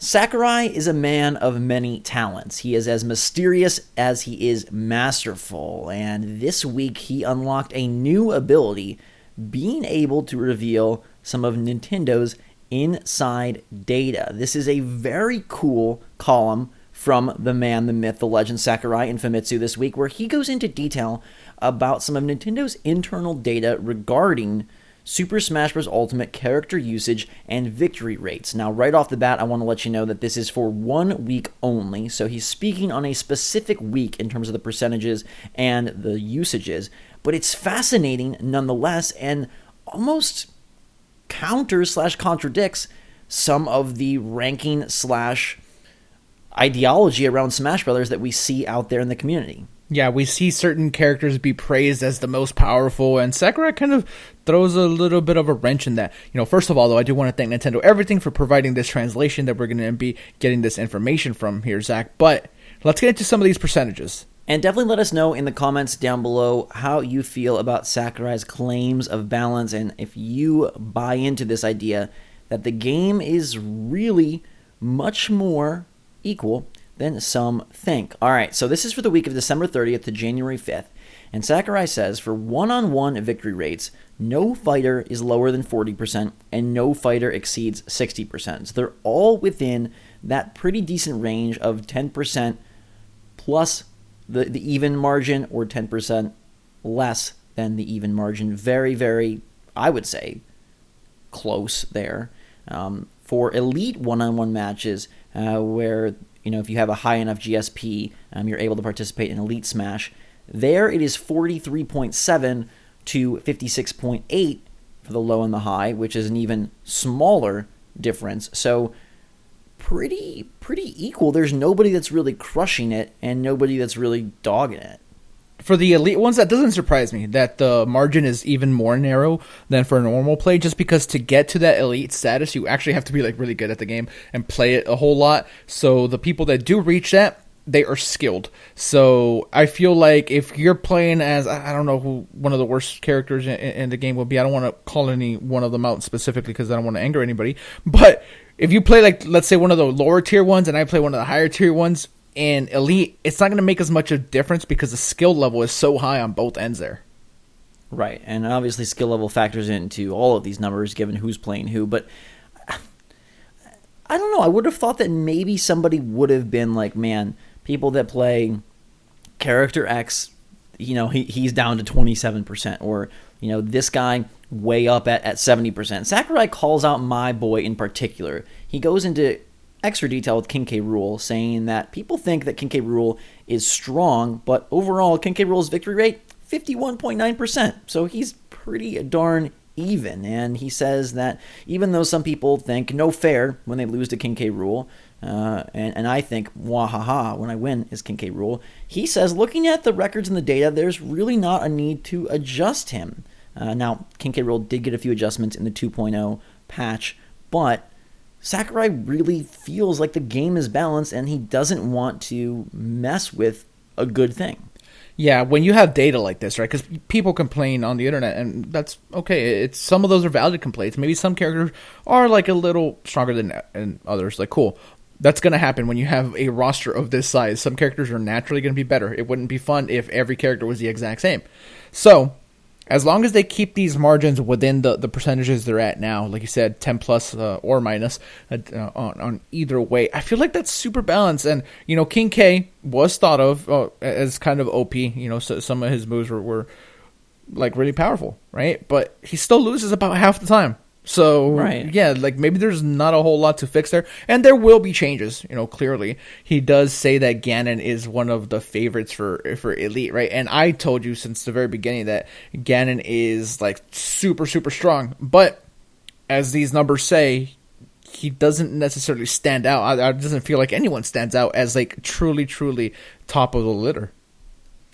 Sakurai is a man of many talents. He is as mysterious as he is masterful, and this week he unlocked a new ability, being able to reveal some of Nintendo's inside data. This is a very cool column from the man, the myth, the legend Sakurai in Famitsu this week, where he goes into detail about some of Nintendo's internal data regarding Super Smash Bros. Ultimate character usage and victory rates. Now, right off the bat, I want to let you know that this is for 1 week only, so he's speaking on a specific week in terms of the percentages and the usages, but it's fascinating nonetheless, and almost counters/contradicts some of the ranking/ ideology around Smash Brothers that we see out there in the community. Yeah, we see certain characters be praised as the most powerful, and Sakurai kind of throws a little bit of a wrench in that. First of all, though, I do want to thank Nintendo Everything for providing this translation that we're going to be getting this information from here, Zach. But let's get into some of these percentages. And definitely let us know in the comments down below how you feel about Sakurai's claims of balance, and if you buy into this idea that the game is really much more equal than some think. All right, so this is for the week of December 30th to January 5th. And Sakurai says for one-on-one victory rates, no fighter is lower than 40% and no fighter exceeds 60%. So they're all within that pretty decent range of 10% plus the even margin or 10% less than the even margin. Very, very, I would say, close there. For elite one-on-one matches where if you have a high enough GSP, you're able to participate in Elite Smash. There it is 43.7 to 56.8 for the low and the high, which is an even smaller difference. So pretty equal. There's nobody that's really crushing it and nobody that's really dogging it. For the elite ones, that doesn't surprise me that the margin is even more narrow than for normal play, just because to get to that elite status, you actually have to be really good at the game and play it a whole lot. So the people that do reach that, they are skilled. So I feel like if you're playing as, I don't know who one of the worst characters in the game will be. I don't want to call any one of them out specifically because I don't want to anger anybody. But if you play let's say one of the lower tier ones and I play one of the higher tier ones, in Elite, it's not going to make as much of a difference because the skill level is so high on both ends there. Right, and obviously skill level factors into all of these numbers given who's playing who, but I don't know, I would have thought that maybe somebody would have been like, man, people that play character X, he's down to 27%, or, this guy way up at 70%. Sakurai calls out my boy in particular. He goes into extra detail with King K. Rool, saying that people think that King K. Rool is strong, but overall, King K. Rool's victory rate, 51.9%. So he's pretty darn even. And he says that even though some people think no fair when they lose to King K. Rool, and I think wahaha when I win is King K. Rool, he says looking at the records and the data, there's really not a need to adjust him. Now, King K. Rool did get a few adjustments in the 2.0 patch, but Sakurai really feels like the game is balanced and he doesn't want to mess with a good thing. Yeah, when you have data like this, right, because people complain on the internet, and that's okay. Some of those are valid complaints. Maybe some characters are a little stronger than others. Cool. That's going to happen when you have a roster of this size. Some characters are naturally going to be better. It wouldn't be fun if every character was the exact same. So as long as they keep these margins within the percentages they're at now, like you said, 10 plus or minus on either way, I feel like that's super balanced. And, King K was thought of as kind of OP. So some of his moves were really powerful, right? But he still loses about half the time. So, right. Yeah, maybe there's not a whole lot to fix there. And there will be changes, clearly. He does say that Ganon is one of the favorites for Elite, right? And I told you since the very beginning that Ganon is, super, super strong. But, as these numbers say, he doesn't necessarily stand out. It doesn't feel like anyone stands out as, truly, truly top of the litter.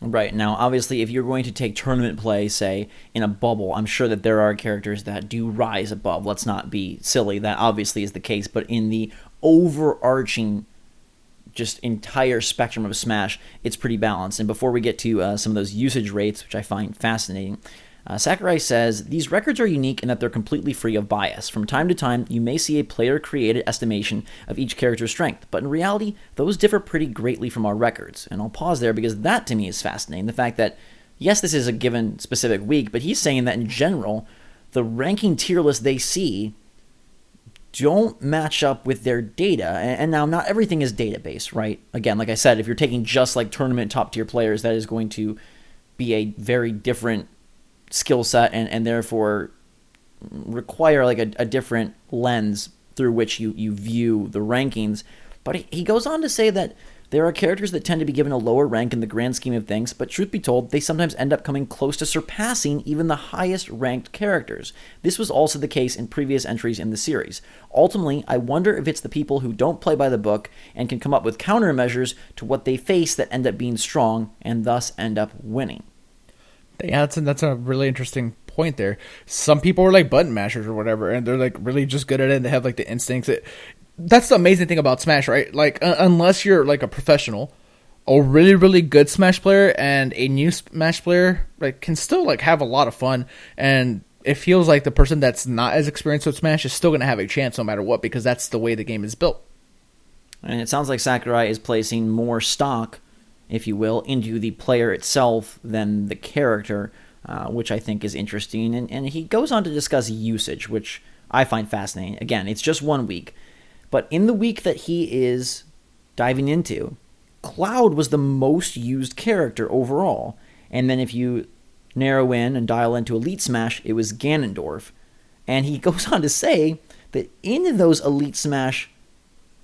Right. Now, obviously, if you're going to take tournament play, say, in a bubble, I'm sure that there are characters that do rise above. Let's not be silly. That obviously is the case. But in the overarching, just entire spectrum of Smash, it's pretty balanced. And before we get to some of those usage rates, which I find fascinating, Sakurai says, these records are unique in that they're completely free of bias. From time to time, you may see a player-created estimation of each character's strength, but in reality, those differ pretty greatly from our records. And I'll pause there because that to me is fascinating. The fact that, yes, this is a given specific week, but he's saying that in general, the ranking tier list they see don't match up with their data. And now, not everything is database, right? Again, like I said, if you're taking just like tournament top-tier players, that is going to be a very different skill set and therefore require like a different lens through which you view the rankings. But he goes on to say that there are characters that tend to be given a lower rank in the grand scheme of things, but truth be told, they sometimes end up coming close to surpassing even the highest ranked characters. This was also the case in previous entries in the series. Ultimately, I wonder if it's the people who don't play by the book and can come up with countermeasures to what they face that end up being strong and thus end up winning. Yeah, that's a really interesting point there. Some people are like button mashers or whatever, and they're like really just good at it, and they have like the instincts. That's the amazing thing about Smash, right? Like, unless you're like a professional, a really, really good Smash player and a new Smash player like can still like have a lot of fun, and it feels like the person that's not as experienced with Smash is still going to have a chance no matter what, because that's the way the game is built. And it sounds like Sakurai is placing more stock, if you will, into the player itself than the character, which I think is interesting. And he goes on to discuss usage, which I find fascinating. Again, it's just 1 week. But in the week that he is diving into, Cloud was the most used character overall. And then if you narrow in and dial into Elite Smash, it was Ganondorf. And he goes on to say that in those Elite Smash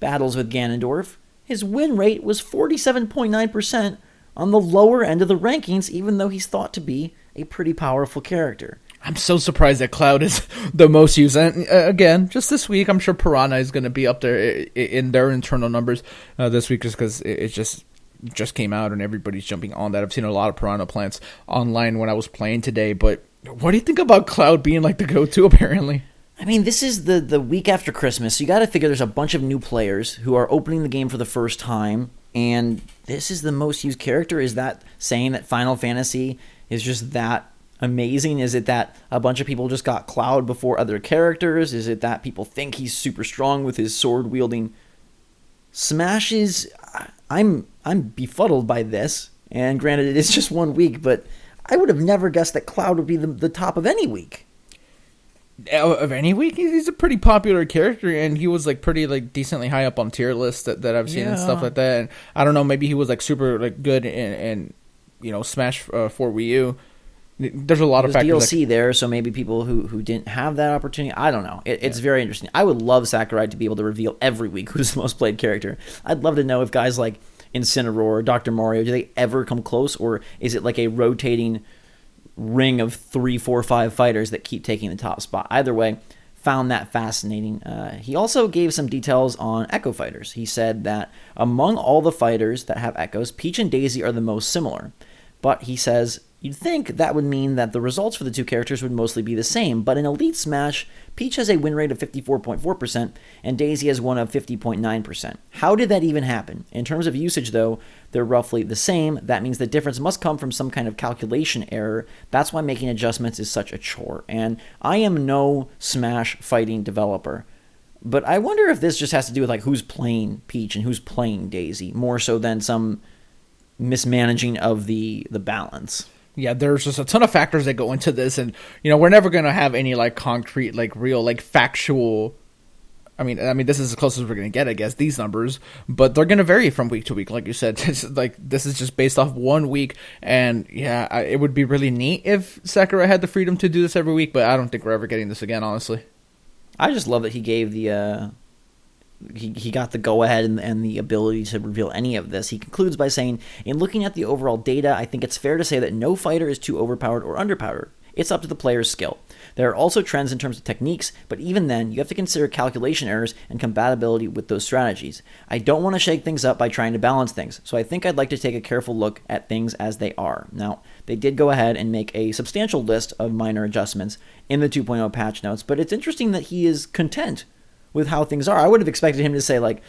battles with Ganondorf, his win rate was 47.9% on the lower end of the rankings, even though he's thought to be a pretty powerful character. I'm so surprised that Cloud is the most used. And again, just this week, I'm sure Piranha is going to be up there in their internal numbers this week, just because it just came out and everybody's jumping on that. I've seen a lot of Piranha plants online when I was playing today. But what do you think about Cloud being like the go-to, apparently? I mean, this is the week after Christmas, so you got to figure there's a bunch of new players who are opening the game for the first time, and this is the most used character. Is that saying that Final Fantasy is just that amazing? Is it that a bunch of people just got Cloud before other characters? Is it that people think he's super strong with his sword-wielding smashes? I'm befuddled by this, and granted, it is just 1 week, but I would have never guessed that Cloud would be the top of any week. Of any week, he's a pretty popular character, and he was like pretty like decently high up on tier lists that I've seen and stuff like that. And I don't know, maybe he was like super like good in Smash for Wii U. There's a lot of factors. DLC there, so maybe people who didn't have that opportunity. I don't know. It's very interesting. I would love Sakurai to be able to reveal every week who's the most played character. I'd love to know if guys like Incineroar or Dr. Mario, do they ever come close, or is it like a rotating ring of 3, 4, 5 fighters that keep taking the top spot? Either way, found that fascinating. He also gave some details on Echo fighters. He said that among all the fighters that have Echoes, Peach and Daisy are the most similar. But he says, you'd think that would mean that the results for the two characters would mostly be the same, but in Elite Smash, Peach has a win rate of 54.4%, and Daisy has one of 50.9%. How did that even happen? In terms of usage, though, they're roughly the same. That means the difference must come from some kind of calculation error. That's why making adjustments is such a chore. And I am no Smash fighting developer, but I wonder if this just has to do with like who's playing Peach and who's playing Daisy, more so than some mismanaging of the balance. Yeah, there's just a ton of factors that go into this, and we're never gonna have any like concrete, like real, like factual. I mean, this is as close as we're gonna get, I guess, these numbers, but they're gonna vary from week to week, like you said. It's like this is just based off 1 week, and yeah, it would be really neat if Sakurai had the freedom to do this every week, but I don't think we're ever getting this again, honestly. I just love that he gave the. He got the go-ahead and the ability to reveal any of this. He concludes by saying, in looking at the overall data, I think it's fair to say that no fighter is too overpowered or underpowered. It's up to the player's skill. There are also trends in terms of techniques, but even then, you have to consider calculation errors and compatibility with those strategies. I don't want to shake things up by trying to balance things, so I think I'd like to take a careful look at things as they are. Now, they did go ahead and make a substantial list of minor adjustments in the 2.0 patch notes, but it's interesting that he is content with how things are. I would have expected him to say like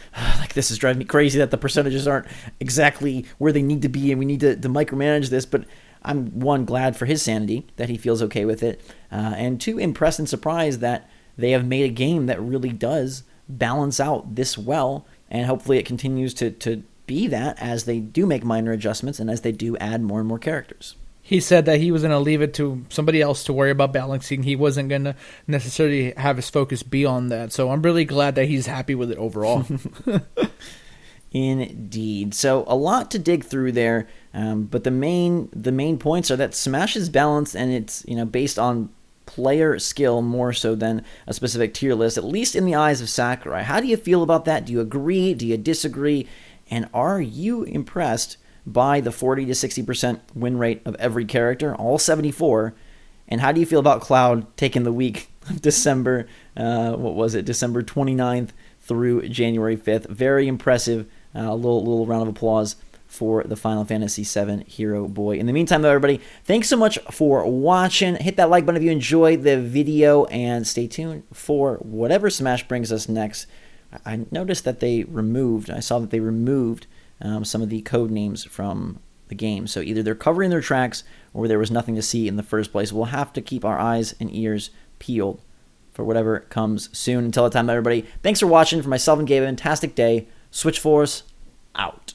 this is driving me crazy that the percentages aren't exactly where they need to be and we need to micromanage this, but I'm, one, glad for his sanity that he feels okay with it, and two, impressed and surprised that they have made a game that really does balance out this well, and hopefully it continues to be that as they do make minor adjustments and as they do add more and more characters. He said that he was going to leave it to somebody else to worry about balancing. He wasn't going to necessarily have his focus be on that. So I'm really glad that he's happy with it overall. Indeed. So a lot to dig through there, but the main points are that Smash is balanced, and it's based on player skill more so than a specific tier list, at least in the eyes of Sakurai. How do you feel about that? Do you agree? Do you disagree? And are you impressed by the 40 to 60% win rate of every character, all 74? And how do you feel about Cloud taking the week of December, December 29th through January 5th? Very impressive. A little round of applause for the Final Fantasy VII Hero Boy. In the meantime, though, everybody, thanks so much for watching. Hit that like button if you enjoyed the video, and stay tuned for whatever Smash brings us next. I noticed that I saw that they removed some of the code names from the game. So either they're covering their tracks or there was nothing to see in the first place. We'll have to keep our eyes and ears peeled for whatever comes soon. Until that time, everybody, thanks for watching. For myself and Gabe, a fantastic day. SwitchForce out.